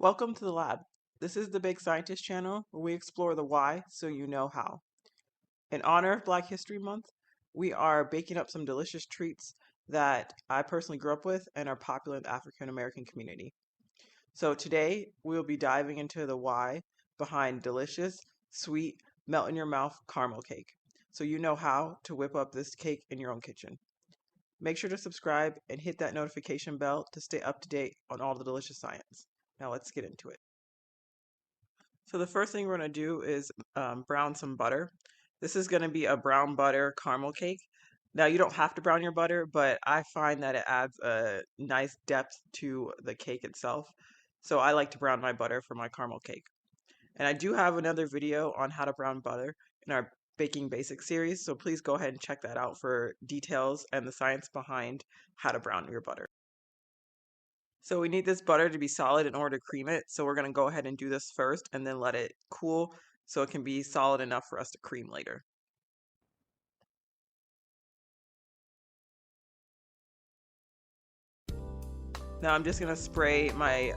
Welcome to the lab. This is the Big Scientist channel where we explore the why so you know how. In honor of Black History Month, we are baking up some delicious treats that I personally grew up with and are popular in the African American community. So today we'll be diving into the why behind delicious, sweet, melt in your mouth caramel cake so you know how to whip up this cake in your own kitchen. Make sure to subscribe and hit that notification bell to stay up to date on all the delicious science. Now let's get into it. So the first thing we're going to do is brown some butter. This is going to be a brown butter caramel cake. Now you don't have to brown your butter, but I find that it adds a nice depth to the cake itself. So I like to brown my butter for my caramel cake. And I do have another video on how to brown butter in our Baking Basics series, so please go ahead and check that out for details and the science behind how to brown your butter. So we need this butter to be solid in order to cream it. So we're going to go ahead and do this first and then let it cool so it can be solid enough for us to cream later. Now I'm just going to spray my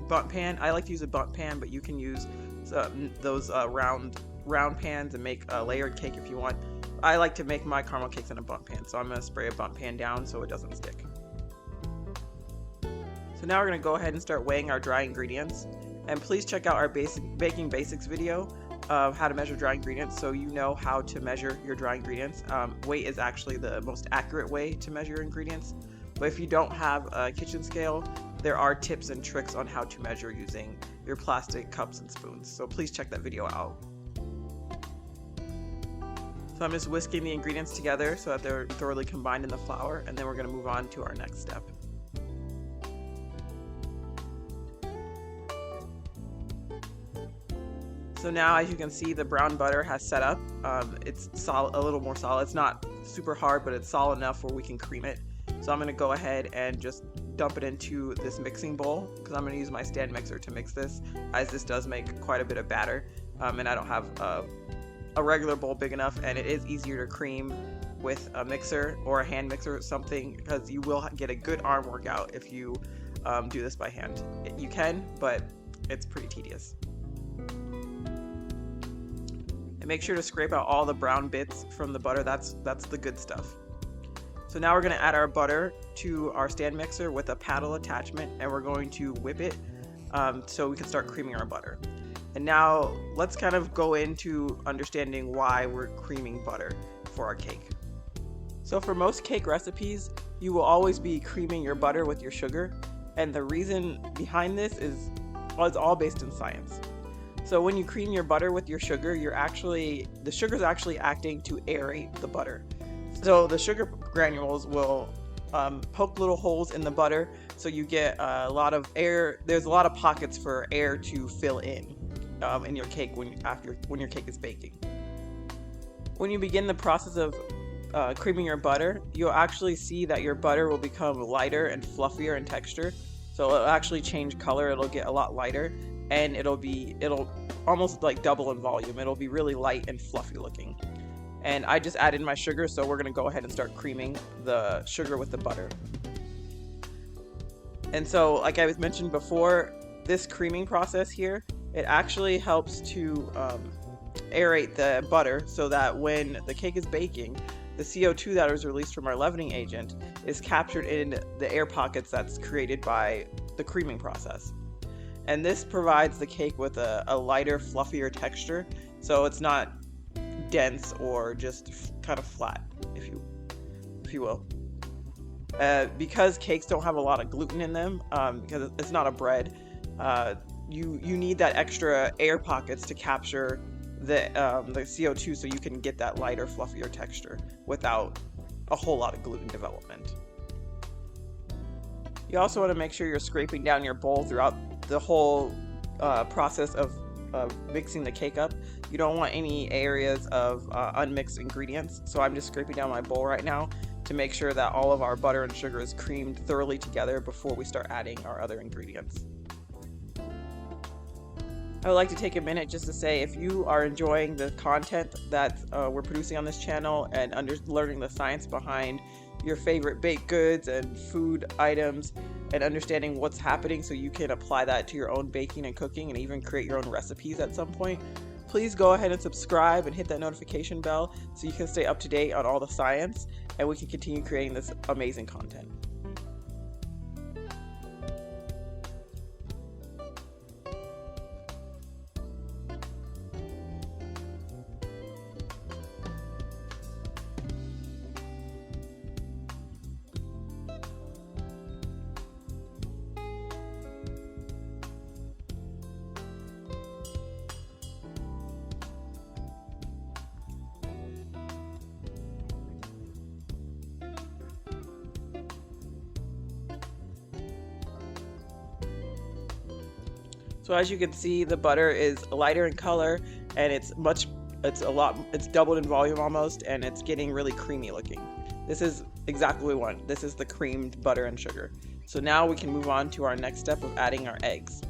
bundt pan. I like to use a bundt pan, but you can use those round pans and make a layered cake if you want. I like to make my caramel cakes in a bundt pan, so I'm going to spray a bundt pan down so it doesn't stick. So now we're going to go ahead and start weighing our dry ingredients. And please check out our Baking Basics video of how to measure dry ingredients so you know how to measure your dry ingredients. Weight is actually the most accurate way to measure your ingredients. But if you don't have a kitchen scale, there are tips and tricks on how to measure using your plastic cups and spoons. So please check that video out. So I'm just whisking the ingredients together so that they're thoroughly combined in the flour, and then we're going to move on to our next step. So now, as you can see, the brown butter has set up. It's solid, a little more solid. It's not super hard, but it's solid enough where we can cream it. So I'm going to go ahead and just dump it into this mixing bowl because I'm going to use my stand mixer to mix this, as this does make quite a bit of batter. And I don't have a regular bowl big enough, and it is easier to cream with a mixer or a hand mixer or something, because you will get a good arm workout if you do this by hand. You can, but it's pretty tedious. And make sure to scrape out all the brown bits from the butter. That's the good stuff. So now we're going to add our butter to our stand mixer with a paddle attachment, and we're going to whip it so we can start creaming our butter. And now let's kind of go into understanding why we're creaming butter for our cake. So for most cake recipes, you will always be creaming your butter with your sugar, and the reason behind this is it's all based in science. So when you cream your butter with your sugar, the sugar is actually acting to aerate the butter. So the sugar granules will poke little holes in the butter, so you get a lot of air. There's a lot of pockets for air to fill in your cake when your cake is baking. When you begin the process of creaming your butter, you'll actually see that your butter will become lighter and fluffier in texture. So it'll actually change color. It'll get a lot lighter, and it'll almost like double in volume. It'll be really light and fluffy looking. And I just added my sugar, so we're going to go ahead and start creaming the sugar with the butter. And so, like I was mentioned before, this creaming process here, it actually helps to aerate the butter so that when the cake is baking, the CO2 that is released from our leavening agent is captured in the air pockets that's created by the creaming process. And this provides the cake with a lighter, fluffier texture, so it's not dense or just kind of flat, if you will. Because cakes don't have a lot of gluten in them, because it's not a bread, you need that extra air pockets to capture the CO2 so you can get that lighter, fluffier texture without a whole lot of gluten development. You also want to make sure you're scraping down your bowl throughout the whole process of mixing the cake up. You don't want any areas of unmixed ingredients, so I'm just scraping down my bowl right now to make sure that all of our butter and sugar is creamed thoroughly together before we start adding our other ingredients. I would like to take a minute just to say, if you are enjoying the content that we're producing on this channel and learning the science behind your favorite baked goods and food items, and understanding what's happening so you can apply that to your own baking and cooking and even create your own recipes at some point, please go ahead and subscribe and hit that notification bell so you can stay up to date on all the science and we can continue creating this amazing content. So as you can see, the butter is lighter in color and it's doubled in volume almost, and it's getting really creamy looking. This is exactly what we want. This is the creamed butter and sugar. So now we can move on to our next step of adding our eggs.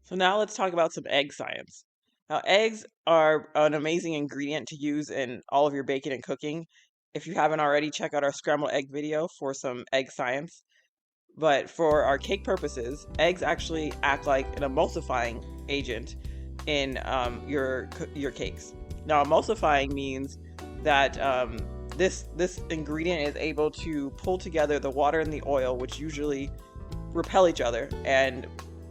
So now let's talk about some egg science. Now, eggs are an amazing ingredient to use in all of your baking and cooking. If you haven't already, check out our scrambled egg video for some egg science. But for our cake purposes, eggs actually act like an emulsifying agent in your cakes. Now, emulsifying means that this ingredient is able to pull together the water and the oil, which usually repel each other, and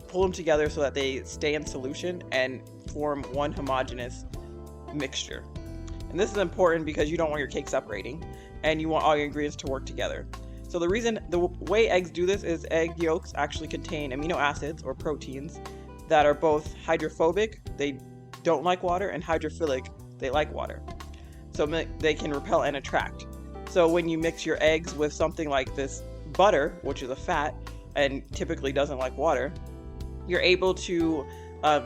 pull them together so that they stay in solution and form one homogeneous mixture. And this is important because you don't want your cake separating and you want all your ingredients to work together. So the way eggs do this is egg yolks actually contain amino acids or proteins that are both hydrophobic, they don't like water, and hydrophilic, they like water. So they can repel and attract. So when you mix your eggs with something like this butter, which is a fat and typically doesn't like water, you're able to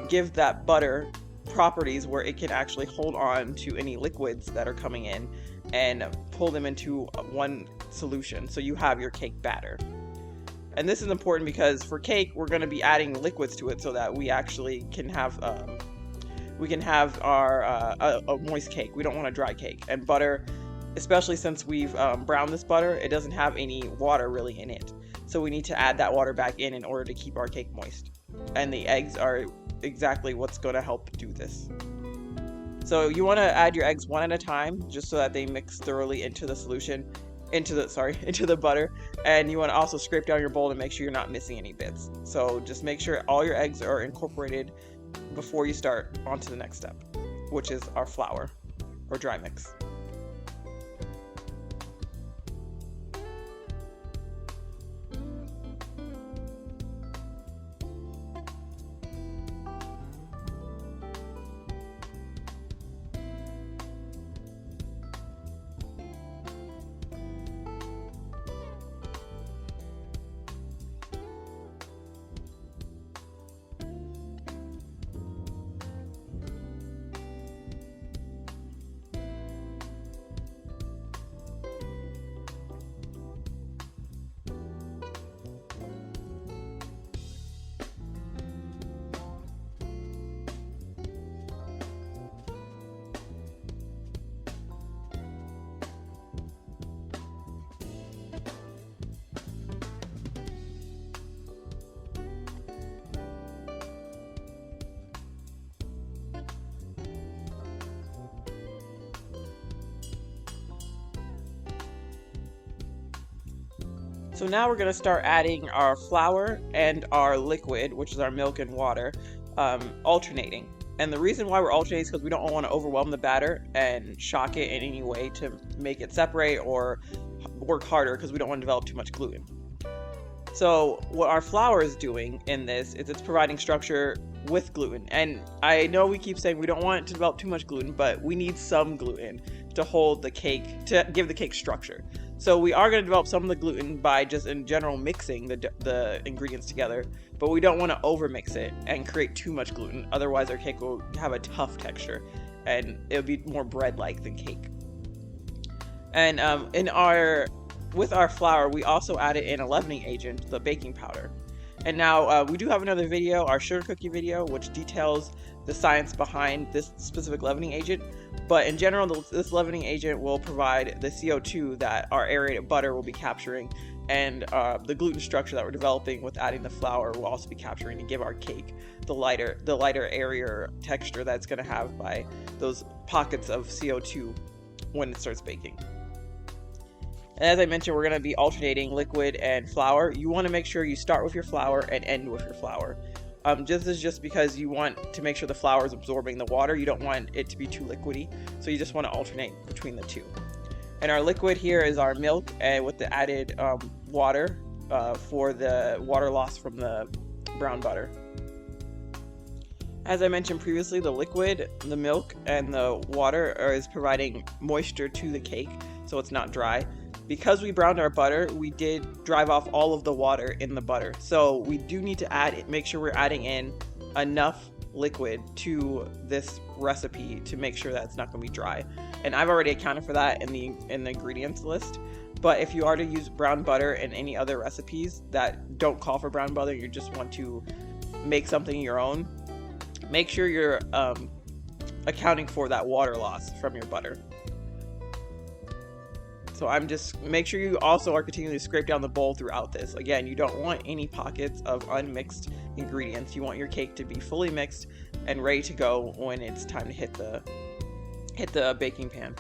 give that butter properties where it can actually hold on to any liquids that are coming in and pull them into one solution, so you have your cake batter. And this is important because for cake we're going to be adding liquids to it so that we actually can have our a moist cake. We don't want a dry cake. And butter, especially since we've browned this butter, it doesn't have any water really in it, so we need to add that water back in order to keep our cake moist. And the eggs are exactly what's going to help do this. So you want to add your eggs one at a time, just so that they mix thoroughly into the solution, into the butter. And you want to also scrape down your bowl to make sure you're not missing any bits. So just make sure all your eggs are incorporated before you start on to the next step, which is our flour or dry mix. So now we're going to start adding our flour and our liquid, which is our milk and water, alternating. And the reason why we're alternating is because we don't want to overwhelm the batter and shock it in any way to make it separate or work harder, because we don't want to develop too much gluten. So what our flour is doing in this is it's providing structure with gluten. And I know we keep saying we don't want it to develop too much gluten, but we need some gluten to hold the cake, to give the cake structure. So we are going to develop some of the gluten by just in general mixing the ingredients together, but we don't want to over-mix it and create too much gluten. Otherwise our cake will have a tough texture and it'll be more bread-like than cake. And with our flour, we also added in a leavening agent, the baking powder. And now we do have another video, our sugar cookie video, which details the science behind this specific leavening agent. But in general, this leavening agent will provide the CO2 that our aerated butter will be capturing, and the gluten structure that we're developing with adding the flour will also be capturing to give our cake the lighter, airier texture that's going to have by those pockets of CO2 when it starts baking. And as I mentioned, we're going to be alternating liquid and flour. You want to make sure you start with your flour and end with your flour. This is just because you want to make sure the flour is absorbing the water. You don't want it to be too liquidy, so you just want to alternate between the two. And our liquid here is our milk, and with the added water for the water loss from the brown butter. As I mentioned previously, the liquid, the milk, and the water is providing moisture to the cake, so it's not dry. Because we browned our butter, we did drive off all of the water in the butter. So we do need to make sure we're adding in enough liquid to this recipe to make sure that it's not going to be dry. And I've already accounted for that in the ingredients list. But if you are to use brown butter in any other recipes that don't call for brown butter, you just want to make something your own, make sure you're accounting for that water loss from your butter. So make sure you also are continuing to scrape down the bowl throughout this. Again, you don't want any pockets of unmixed ingredients. You want your cake to be fully mixed and ready to go when it's time to hit the baking pan.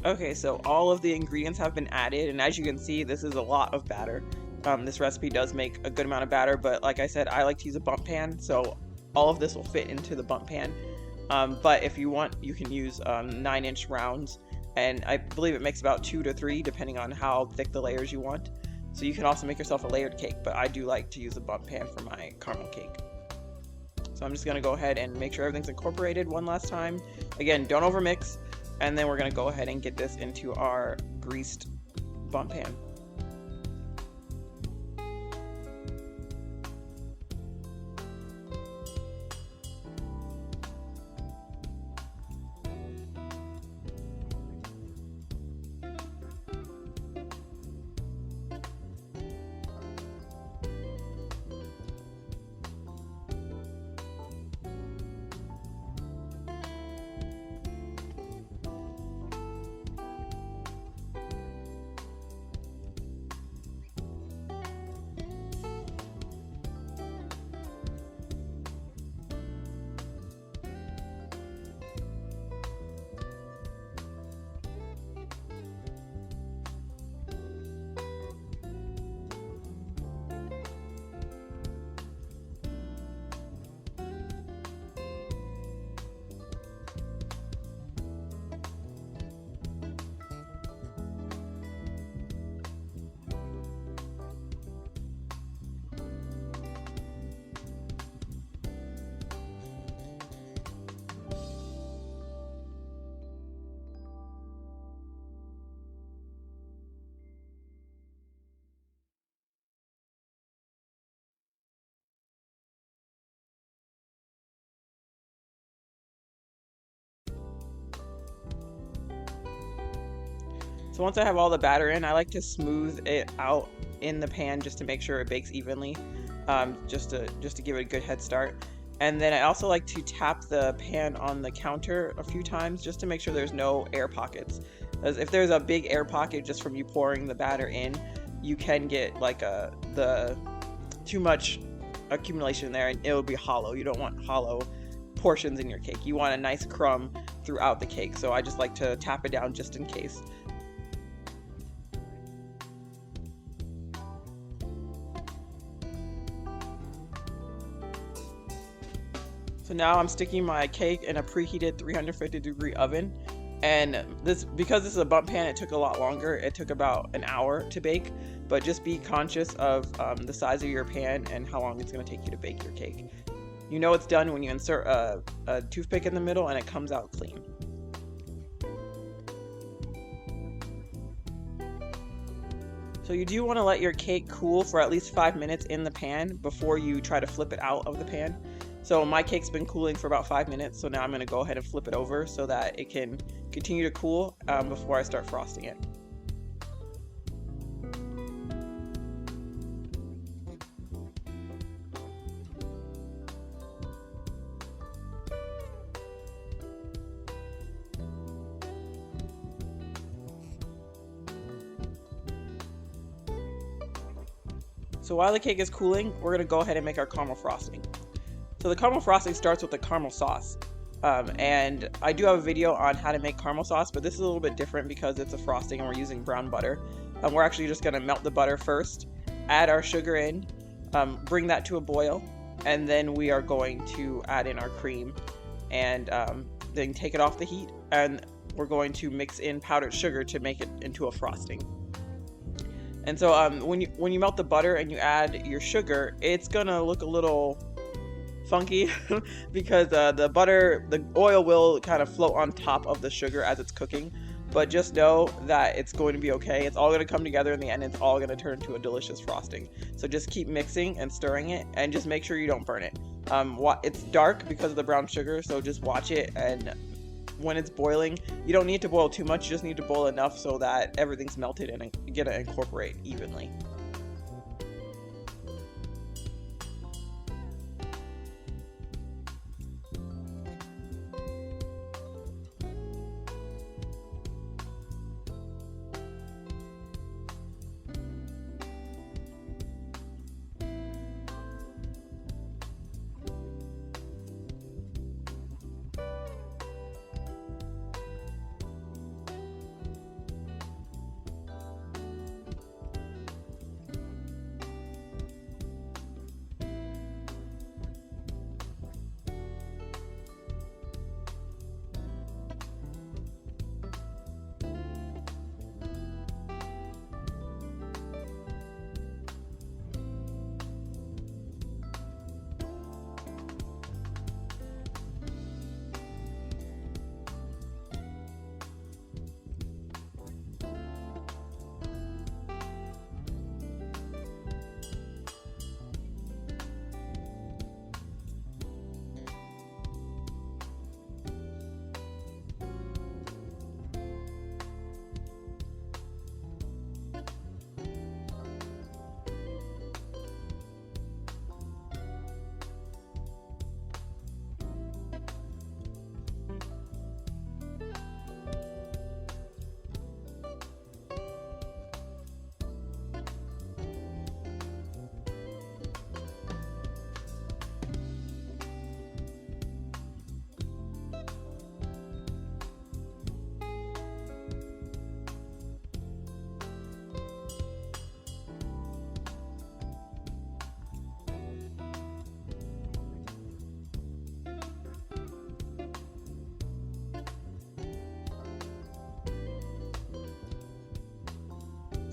Okay, so all of the ingredients have been added, and as you can see, this is a lot of batter. This recipe does make a good amount of batter, but like I said, I like to use a bump pan, so all of this will fit into the bump pan. But if you want, you can use 9-inch rounds, and I believe it makes about 2 to 3 depending on how thick the layers you want. So you can also make yourself a layered cake, but I do like to use a bump pan for my caramel cake. So I'm just gonna go ahead and make sure everything's incorporated one last time. Again, don't overmix, and then we're gonna go ahead and get this into our greased bump pan. So once I have all the batter in, I like to smooth it out in the pan just to make sure it bakes evenly, just to give it a good head start. And then I also like to tap the pan on the counter a few times just to make sure there's no air pockets. As if there's a big air pocket just from you pouring the batter in, you can get like the too much accumulation there, and it'll be hollow. You don't want hollow portions in your cake. You want a nice crumb throughout the cake. So I just like to tap it down just in case. So now I'm sticking my cake in a preheated 350-degree oven, and because this is a bump pan, it took a lot longer. It took about an hour to bake, but just be conscious of the size of your pan and how long it's going to take you to bake your cake. You know it's done when you insert a toothpick in the middle and it comes out clean. So you do want to let your cake cool for at least 5 minutes in the pan before you try to flip it out of the pan. So my cake's been cooling for about 5 minutes, so now I'm going to go ahead and flip it over so that it can continue to cool before I start frosting it. So while the cake is cooling, we're going to go ahead and make our caramel frosting. So the caramel frosting starts with the caramel sauce. And I do have a video on how to make caramel sauce, but this is a little bit different because it's a frosting and we're using brown butter. We're actually just going to melt the butter first, add our sugar in, bring that to a boil, and then we are going to add in our cream and then take it off the heat, and we're going to mix in powdered sugar to make it into a frosting. And so when you melt the butter and you add your sugar, it's gonna look a little funky because the oil will kind of float on top of the sugar as it's cooking. But just know that it's going to be okay. It's all going to come together in the end. It's all going to turn into a delicious frosting. So just keep mixing and stirring it, and just make sure you don't burn it. It's dark because of the brown sugar, so just watch it, and when it's boiling, you don't need to boil too much. You just need to boil enough so that everything's melted and get to incorporate evenly.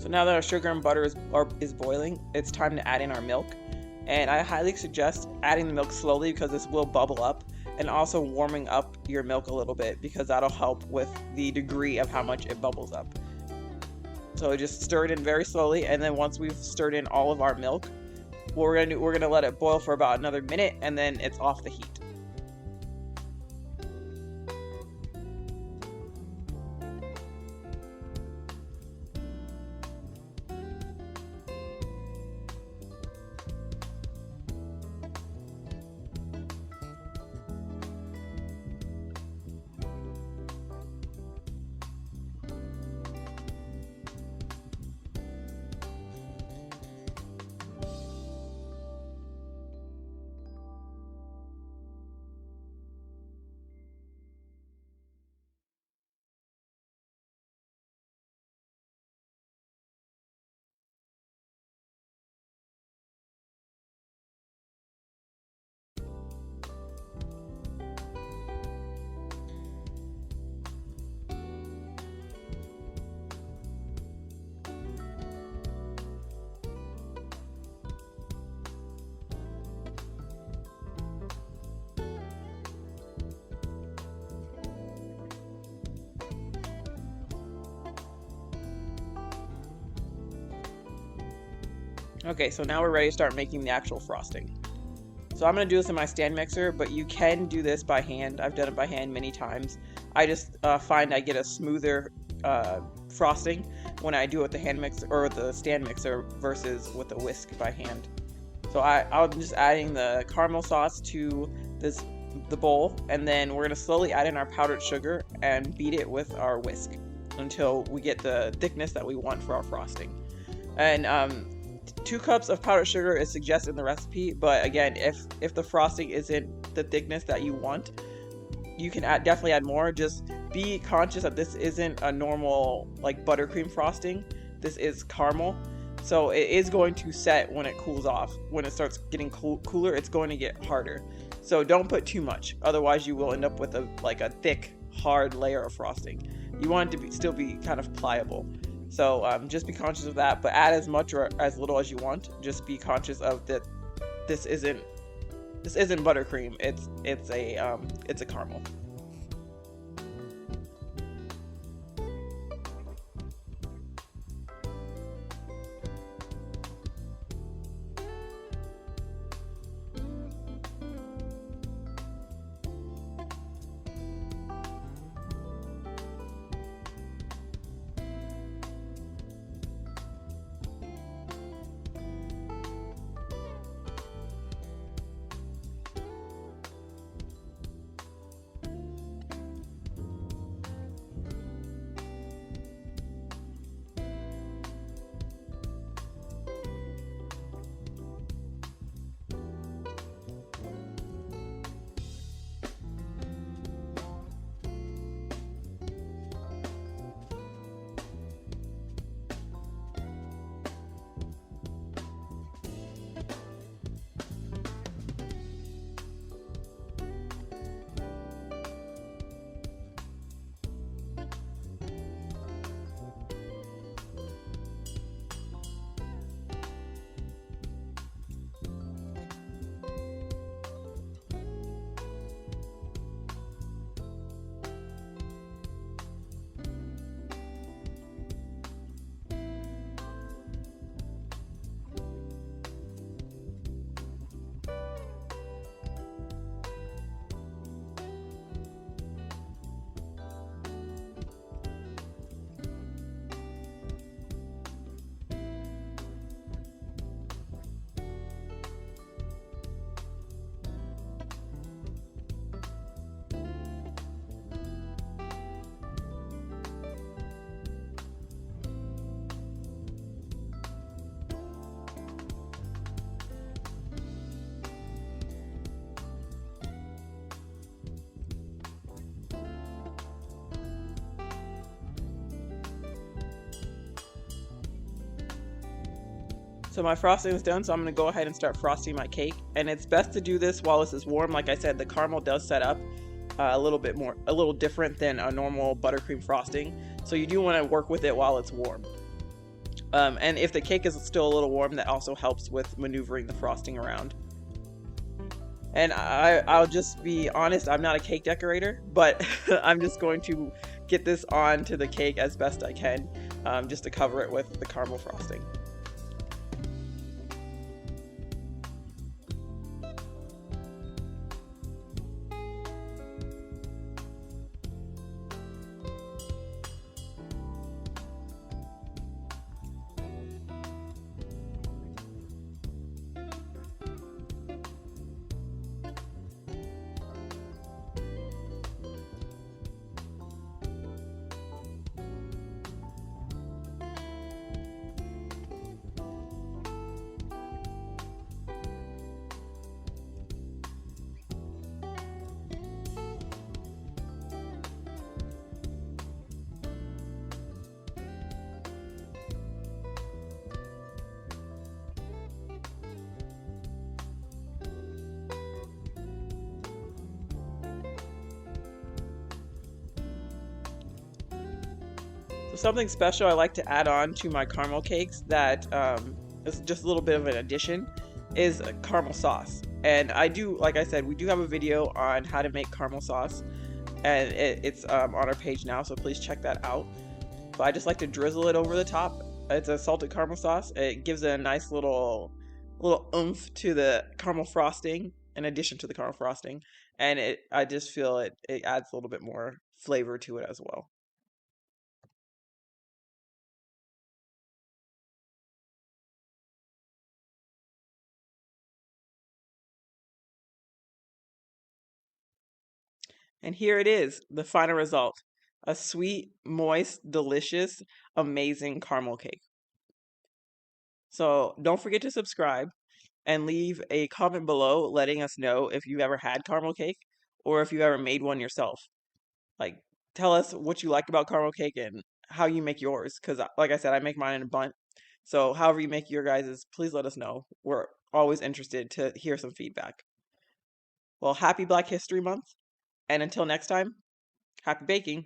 So now that our sugar and butter is boiling, it's time to add in our milk. And I highly suggest adding the milk slowly because this will bubble up, and also warming up your milk a little bit because that'll help with the degree of how much it bubbles up. So just stir it in very slowly, and then once we've stirred in all of our milk, what we're gonna let it boil for about another minute, and then it's off the heat. Okay, so now we're ready to start making the actual frosting. So I'm going to do this in my stand mixer, but you can do this by hand. I've done it by hand many times. I just find I get a smoother frosting when I do it with the hand mixer or the stand mixer versus with the whisk by hand. So I'm just adding the caramel sauce to the bowl, and then we're going to slowly add in our powdered sugar and beat it with our whisk until we get the thickness that we want for our frosting. And 2 cups of powdered sugar is suggested in the recipe, but again, if the frosting isn't the thickness that you want, you can definitely add more. Just be conscious that this isn't a normal like buttercream frosting. This is caramel, so it is going to set when it cools off. When it starts getting cooler, it's going to get harder. So don't put too much, otherwise you will end up with a thick, hard layer of frosting. You want it to still be kind of pliable. So just be conscious of that, but add as much or as little as you want. Just be conscious of that. This isn't buttercream. It's a caramel. So my frosting is done, so I'm going to go ahead and start frosting my cake. And it's best to do this while this is warm. Like I said, the caramel does set up a little different than a normal buttercream frosting. So you do want to work with it while it's warm. And if the cake is still a little warm, that also helps with maneuvering the frosting around. And I'll just be honest, I'm not a cake decorator, but I'm just going to get this onto the cake as best I can, just to cover it with the caramel frosting. So something special I like to add on to my caramel cakes that is just a little bit of an addition is caramel sauce. And I do, like I said, we do have a video on how to make caramel sauce, and it's on our page now, so please check that out. But I just like to drizzle it over the top. It's a salted caramel sauce. It gives it a nice little oomph to the caramel frosting, in addition to the caramel frosting, and I just feel it adds a little bit more flavor to it as well. And here it is, the final result. A sweet, moist, delicious, amazing caramel cake. So don't forget to subscribe and leave a comment below letting us know if you've ever had caramel cake or if you ever made one yourself. Like, tell us what you like about caramel cake and how you make yours. Because, like I said, I make mine in a bundt. So, however you make your guys's, please let us know. We're always interested to hear some feedback. Well, happy Black History Month. And until next time, happy baking.